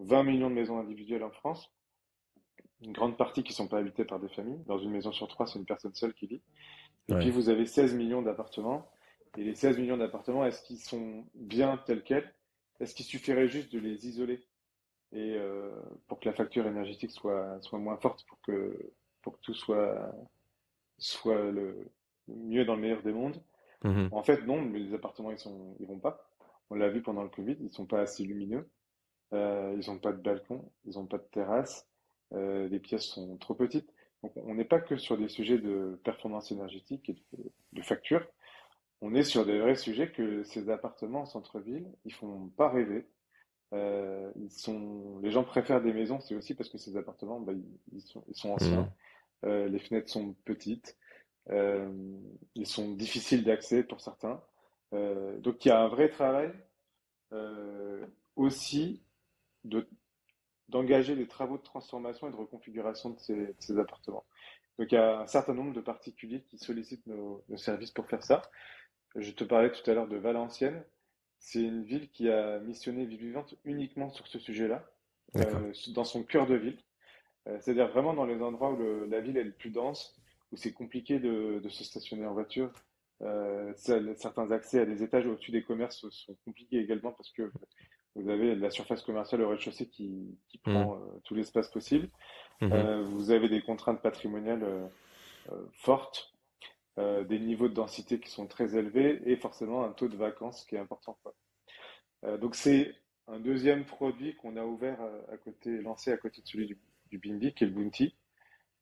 20 millions de maisons individuelles en France, une grande partie qui sont pas habitées par des familles. Dans une maison sur trois, c'est une personne seule qui vit. Et puis Ouais. vous avez 16 millions d'appartements. Et les 16 millions d'appartements, est-ce qu'ils sont bien tels quels? Est-ce qu'il suffirait juste de les isoler et pour que la facture énergétique soit moins forte pour que tout soit le mieux dans le meilleur des mondes? Mhm. En fait, non, mais les appartements, ils vont pas. On l'a vu pendant le Covid, ils sont pas assez lumineux. Ils ont pas de balcon, ils ont pas de terrasse. Les pièces sont trop petites. Donc, on n'est pas que sur des sujets de performance énergétique et de facture. On est sur des vrais sujets que ces appartements en centre-ville, ils font pas rêver. Les gens préfèrent des maisons, c'est aussi parce que ces appartements, bah, ils sont anciens. Mhm. Les fenêtres sont petites. Euh, Ils sont difficiles d'accès pour certains. Donc il y a un vrai travail aussi de d'engager des travaux de transformation et de reconfiguration de ces appartements. Donc il y a un certain nombre de particuliers qui sollicitent nos services pour faire ça. Je te parlais tout à l'heure de Valenciennes. C'est une ville qui a missionné Vie Vivante uniquement sur ce sujet-là, D'accord. dans son cœur de ville. C'est-à-dire vraiment dans les endroits où la ville est le plus dense, où c'est compliqué de se stationner en voiture. Certains accès à des étages au-dessus des commerces sont compliqués également parce que vous avez la surface commerciale au rez-de-chaussée qui Mhm. prend tout l'espace possible. Mhm. Vous avez des contraintes patrimoniales fortes, des niveaux de densité qui sont très élevés et forcément un taux de vacances qui est important, quoi. Donc c'est un deuxième produit qu'on a ouvert à côté, lancé à côté de celui du Bimbi, qui est le Bounty.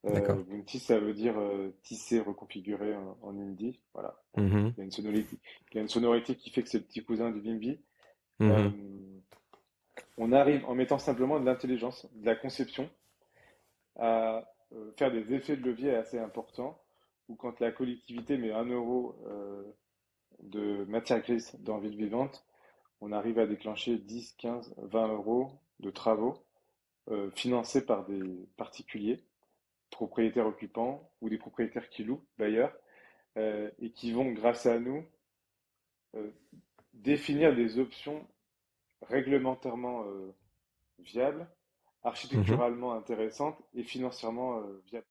D'accord. Bounty, ça veut dire tisser, reconfigurer en indie. Voilà. Mhm. Il y a une sonorité qui fait que c'est le petit cousin du Bimbi. Euh, Mhm. on arrive en mettant simplement de l'intelligence, de la conception, à faire des effets de levier assez importants, où quand la collectivité met 1 euro de matière grise dans Ville Vivante, on arrive à déclencher 10, 15, 20 euros de travaux financés par des particuliers, propriétaires occupants ou des propriétaires qui louent, bailleurs, et qui vont, grâce à nous, euh, définir des options réglementairement viables, Mhm. architecturalement intéressantes et financièrement viables.